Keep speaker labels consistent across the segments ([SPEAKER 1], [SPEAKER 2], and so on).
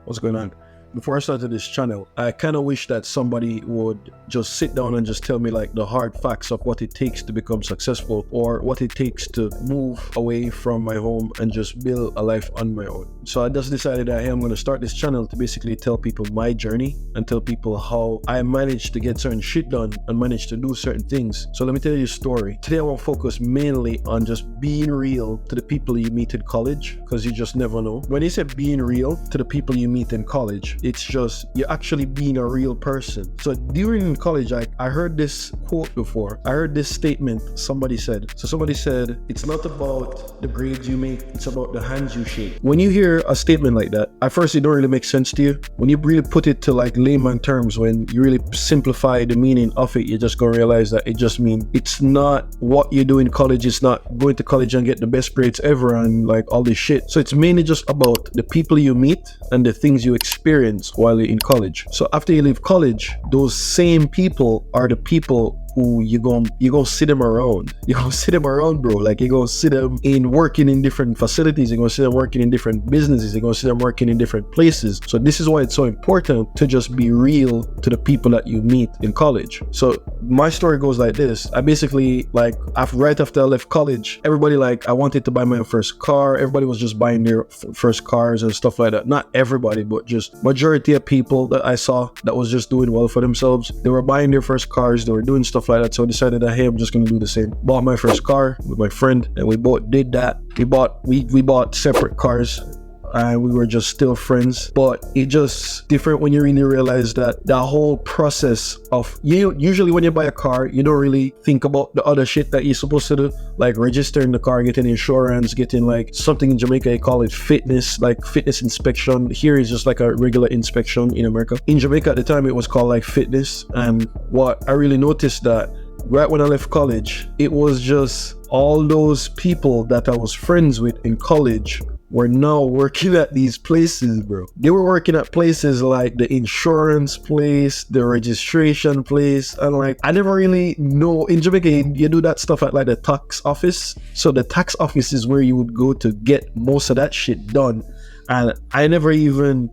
[SPEAKER 1] What's going on? Before I started this channel, I kind of wish that somebody would just sit down and just tell me like the hard facts of what it takes to become successful, or what it takes to move away from my home and just build a life on my own. So I just decided that, hey, I'm going to start this channel to basically tell people my journey and tell people how I managed to get certain shit done and managed to do certain things. So let me tell you a story. Today I want to focus mainly on just being real to the people you meet in college, because you just never know. When you say being real to the people you meet in college, it's just you're actually being a real person. So during college, I heard this quote before. I heard this statement somebody said. So somebody said, it's not about the grades you make, it's about the hands you shake. When you hear a statement like that, at first it don't really make sense to you. When you really put it to like layman terms, when you really simplify the meaning of it, you're just gonna realize that it just means it's not what you do in college. It's not going to college and get the best grades ever and like all this shit. So it's mainly just about the people you meet and the things you experience while you're in college. So after you leave college, those same people are the people who you gonna see them around. You gonna see them around, bro. Like you gonna see them in working in different facilities. You're gonna see them working in different businesses. You're gonna see them working in different places. So this is why it's so important to just be real to the people that you meet in college. So my story goes like this. I basically right after I left college, everybody I wanted to buy my first car. Everybody was just buying their first cars and stuff like that. Not everybody, but just majority of people that I saw that was just doing well for themselves. They were buying their first cars. They were doing stuff like that. So I decided that, hey, I'm just gonna do the same. Bought my first car with my friend, and we both did that. We bought separate cars, and we were just still friends. But it just different when you really realize that the whole process of usually when you buy a car, you don't really think about the other shit that you're supposed to do, like registering the car, getting insurance, getting like something in Jamaica you call it fitness, like fitness inspection. Here is just like a regular inspection in America. In Jamaica at the time it was called like fitness. And what I really noticed that right when I left college, it was just all those people that I was friends with in college were now working at these places, bro. They were working at places like the insurance place, the registration place, and like I never really know. In Jamaica, you do that stuff at like the tax office. So the tax office is where you would go to get most of that shit done. And I never even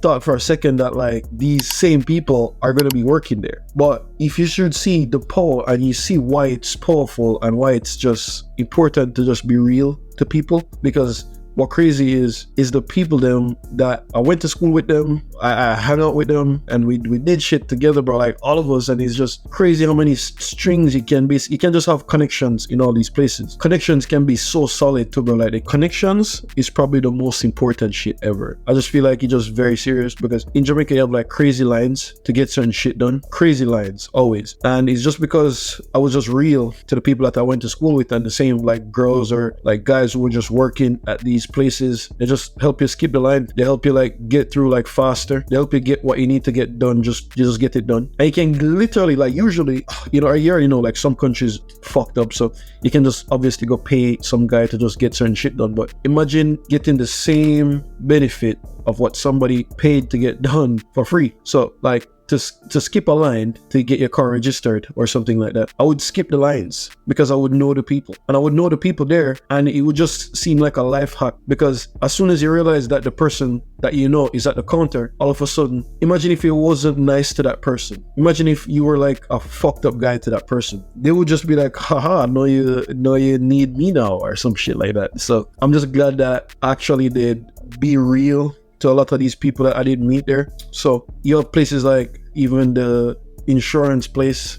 [SPEAKER 1] thought for a second that like these same people are going to be working there. But if you should see the power and you see why it's powerful and why it's just important to just be real to people, because what crazy is the people them that I went to school with them, I hung out with them, and we did shit together, bro, like all of us. And it's just crazy how many strings you can just have connections in all these places. Connections can be so solid too, bro. Like the connections is probably the most important shit ever. I just feel like it's just very serious, because in Jamaica you have like crazy lines to get certain shit done. Crazy lines always. And it's just because I was just real to the people that I went to school with, and the same like girls or like guys who were just working at these places. They just help you skip the line. They help you like get through like faster. They help you get what you need to get done. Just get it done. And you can literally like usually, you already know like some countries fucked up, so you can just obviously go pay some guy to just get certain shit done. But imagine getting the same benefit of what somebody paid to get done for free. So like to skip a line to get your car registered or something like that, I would skip the lines because I would know the people, and I would know the people there, and it would just seem like a life hack. Because as soon as you realize that the person that you know is at the counter, all of a sudden, imagine if you wasn't nice to that person. Imagine if you were like a fucked up guy to that person. They would just be like, haha, no you need me now, or some shit like that. So I'm just glad that I actually did be real to a lot of these people that I didn't meet there. So you have places like even the insurance place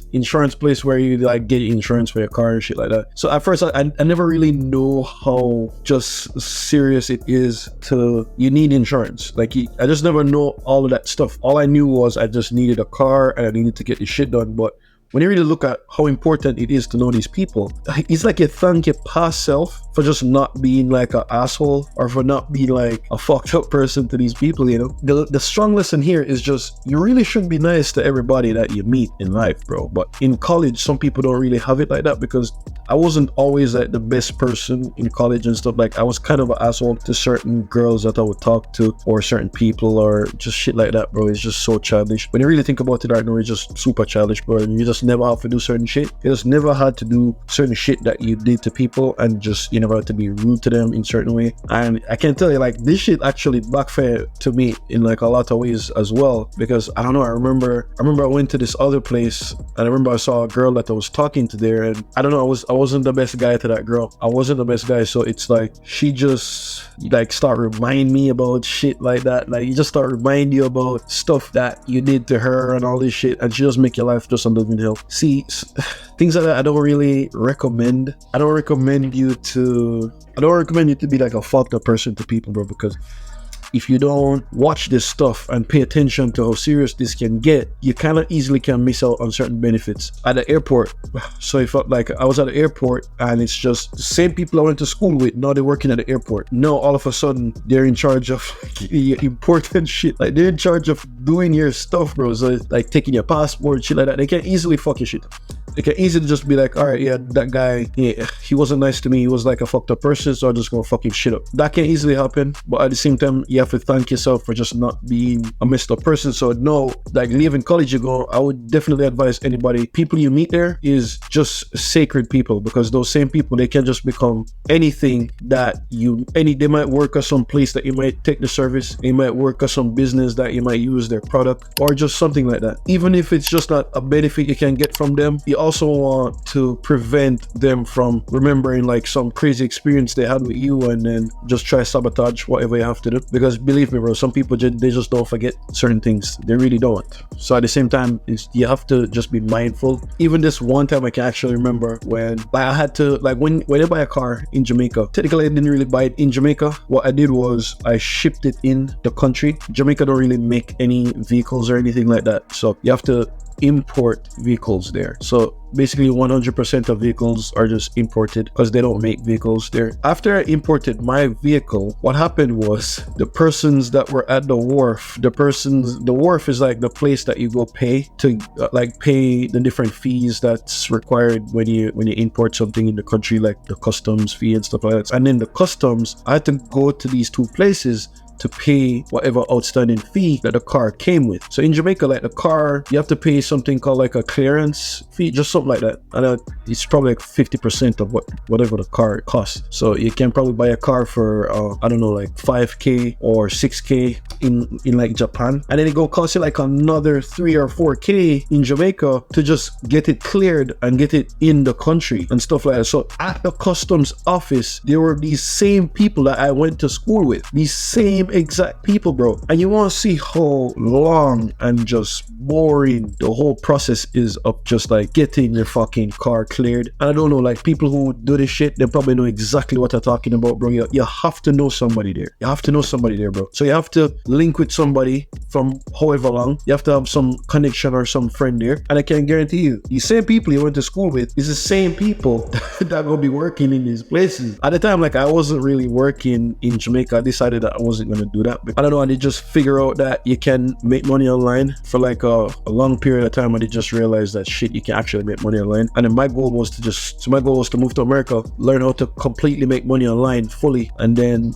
[SPEAKER 1] where you like get insurance for your car and shit like that. So at first I never really know how just serious it is to you need insurance. Like I just never know all of that stuff. All I knew was I just needed a car and I needed to get this shit done. But when you really look at how important it is to know these people, it's like you thank your past self for just not being like an asshole, or for not being like a fucked up person to these people, you know? The strong lesson here is just, you really should be nice to everybody that you meet in life, bro. But in college, some people don't really have it like that, because I wasn't always like the best person in college and stuff. Like I was kind of an asshole to certain girls that I would talk to, or certain people, or just shit like that, bro. It's just so childish. When you really think about it right now, it's just super childish, bro. And you just never have to do certain shit. You just never had to do certain shit that you did to people, and just you never had to be rude to them in certain way. And I can tell you, like, this shit actually backfired to me in like a lot of ways as well, because I don't know, I remember I went to this other place, and I remember I saw a girl that I was talking to there, and I don't know, I wasn't the best guy to that girl. I wasn't the best guy, so it's like she just like start remind me about shit like that. Like you just start remind you about stuff that you did to her and all this shit, and she just make your life just a living hell. See, things like that I don't really recommend. I don't recommend you to be like a fucked up person to people, bro, because if you don't watch this stuff and pay attention to how serious this can get, you kind of easily can miss out on certain benefits. At the airport, so if I was at the airport, and it's just the same people I went to school with, now they're working at the airport. Now all of a sudden they're in charge of important shit. Like they're in charge of doing your stuff, bro. So it's like taking your passport, shit like that. They can easily fuck your shit. They can easily just be like, all right, yeah, that guy, yeah, he wasn't nice to me. He was like a fucked up person, so I'm just gonna fuck his shit up. That can easily happen, but at the same time, you have to thank yourself for just not being a messed up person. So no, like leaving college you go, I would definitely advise anybody, people you meet there is just sacred people, because those same people, they can just become anything that they might work at some place that you might take the service, they might work at some business that you might use their product, or just something like that. Even if it's just not a benefit you can get from them, you also want to prevent them from remembering like some crazy experience they had with you, and then just try sabotage whatever you have to do. Because believe me, bro, some people they just don't forget certain things. They really don't. So at the same time, you have to just be mindful. Even this one time I can actually remember when I had to, like, when I buy a car in Jamaica, technically I didn't really buy it in Jamaica. What I did was I shipped it in the country. Jamaica don't really make any vehicles or anything like that, so you have to import vehicles there. So basically 100% of vehicles are just imported because they don't make vehicles there. After I imported my vehicle, what happened was the persons that were at the wharf, the wharf is like the place that you go pay to pay the different fees that's required when you import something in the country, like the customs fee and stuff like that. And then the customs, I had to go to these two places to pay whatever outstanding fee that the car came with. So in Jamaica, like the car, you have to pay something called like a clearance fee, just something like that. And it's probably like 50% of whatever the car costs. So you can probably buy a car for I don't know, like 5k or 6k in like Japan, and then it go cost you like another 3 or 4k in Jamaica to just get it cleared and get it in the country and stuff like that. So at the customs office, there were these same people that I went to school with, these same exact people, bro. And you want to see how long and just boring the whole process is of just like getting your fucking car cleared. And I don't know, like people who do this shit, they probably know exactly what I'm talking about, bro. You have to know somebody there. You have to know somebody there, bro. So you have to link with somebody from however long. You have to have some connection or some friend there. And I can guarantee you, the same people you went to school with is the same people that will be working in these places. At the time, like I wasn't really working in Jamaica. I decided that I wasn't gonna do that. But I don't know, I did just figure out that you can make money online for like a long period of time. I did just realize that shit, you can actually make money online. And then my goal was to move to America, learn how to completely make money online fully, and then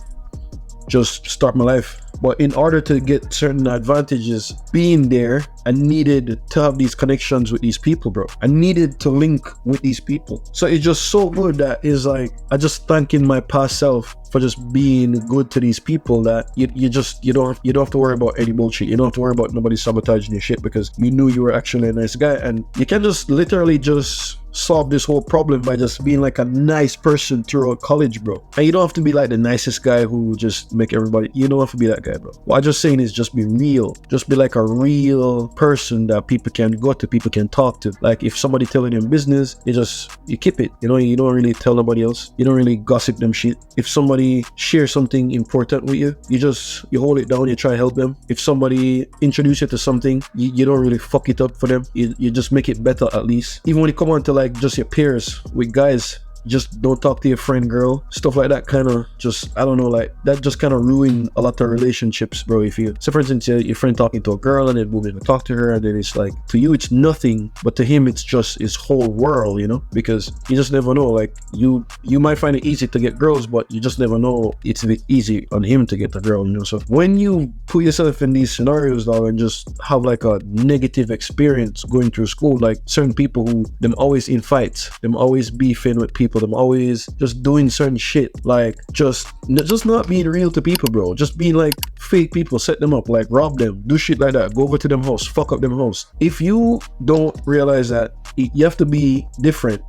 [SPEAKER 1] just start my life. But in order to get certain advantages being there, I needed to have these connections with these people, bro. I needed to link with these people. So it's just so good that it's like I just thanking my past self for just being good to these people, that you don't have to worry about any bullshit. You don't have to worry about nobody sabotaging your shit, because you knew you were actually a nice guy, and you can just literally just solve this whole problem by just being like a nice person throughout college, bro. And you don't have to be like the nicest guy who just make everybody, you don't have to be that guy, bro. What I'm just saying is just be real. Just be like a real person that people can go to, people can talk to. Like if somebody telling you business, you keep it. You know, you don't really tell nobody else. You don't really gossip them shit. If somebody shares something important with you, you hold it down, you try to help them. If somebody introduce you to something, you don't really fuck it up for them. You just make it better at least. Even when you come on to like just your peers with guys, just don't talk to your friend girl, stuff like that kind of just, I don't know, like that just kind of ruin a lot of relationships, bro. If you, so for instance, your friend talking to a girl and then moving to talk to her, and then it's like, to you it's nothing, but to him it's just his whole world, you know, because you just never know. Like you might find it easy to get girls, but you just never know it's a bit easy on him to get the girl, you know. So when you put yourself in these scenarios though and just have like a negative experience going through school, like certain people who them always in fights, them always beefing with people, them always just doing certain shit, like just not being real to people, bro, just being like fake people, set them up, like rob them, do shit like that, go over to them house, fuck up them house. If you don't realize that you have to be different,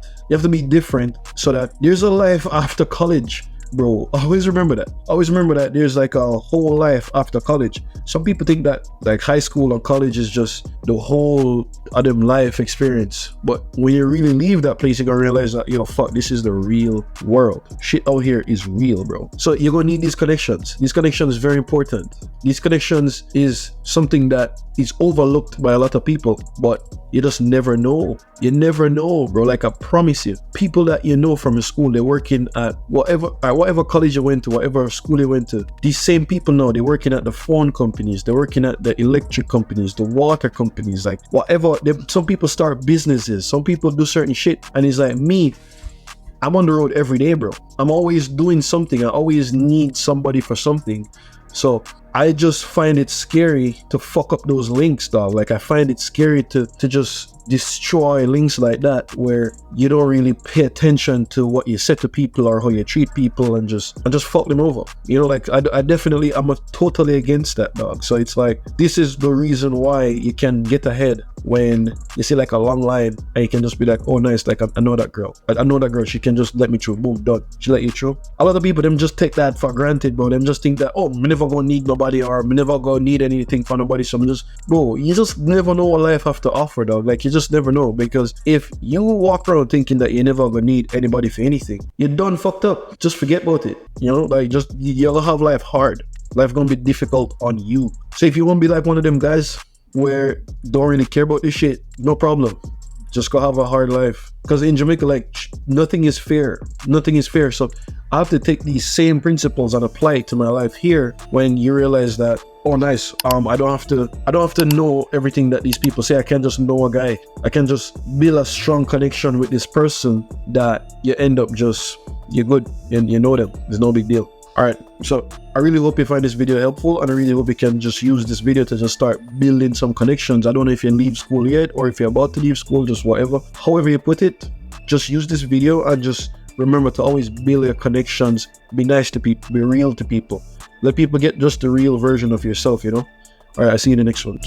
[SPEAKER 1] so that there's a life after college, bro. Always remember that there's like a whole life after college. Some people think that like high school or college is just the whole of them life experience, but when you really leave that place, you're gonna realize that, yo, fuck, this is the real world. Shit out here is real, bro. So you're gonna need these connections. These connections is very important. These connections is something that is overlooked by a lot of people, but you just never know. You never know, bro. Like I promise you, people that you know from school, they're working at whatever college you went to, whatever school you went to. These same people now, they're working at the phone companies, they're working at the electric companies, the water companies, like whatever. Some people start businesses, some people do certain shit, and it's like me, I'm on the road every day, bro. I'm always doing something. I always need somebody for something. So I just find it scary to fuck up those links, dog. Like I find it scary to just destroy links like that, where you don't really pay attention to what you say to people or how you treat people, and just fuck them over, you know. Like I'm totally against that, dog. So it's like, this is the reason why you can get ahead when you see like a long line and you can just be like, oh nice, like I know that girl, she can just let me through, boom, done, she let you through. A lot of people, them just take that for granted, bro. Them just think that, oh, me never gonna need nobody, or me never gonna need anything for nobody. So I'm just, bro, you just never know what life have to offer, dog. Like you just never know, because if you walk around thinking that you never gonna need anybody for anything, you're done fucked up. Just forget about it, you know. Like just, you're gonna have life hard. Life gonna be difficult on you. So if you want to be like one of them guys where don't really care about this shit, no problem, just go have a hard life. Because in Jamaica, like nothing is fair. So I have to take these same principles and apply it to my life here. When you realize that, oh nice, I don't have to know everything that these people say. I can just know a guy, I can just build a strong connection with this person, that you end up just, you're good, and you know them, there's no big deal. All right, so I really hope you find this video helpful, and I really hope you can just use this video to just start building some connections. I don't know if you leave school yet, or if you're about to leave school, just whatever, however you put it, just use this video and just remember to always build your connections. Be nice to people, be real to people, let people get just the real version of yourself, you know. All right, I'll see you in the next one.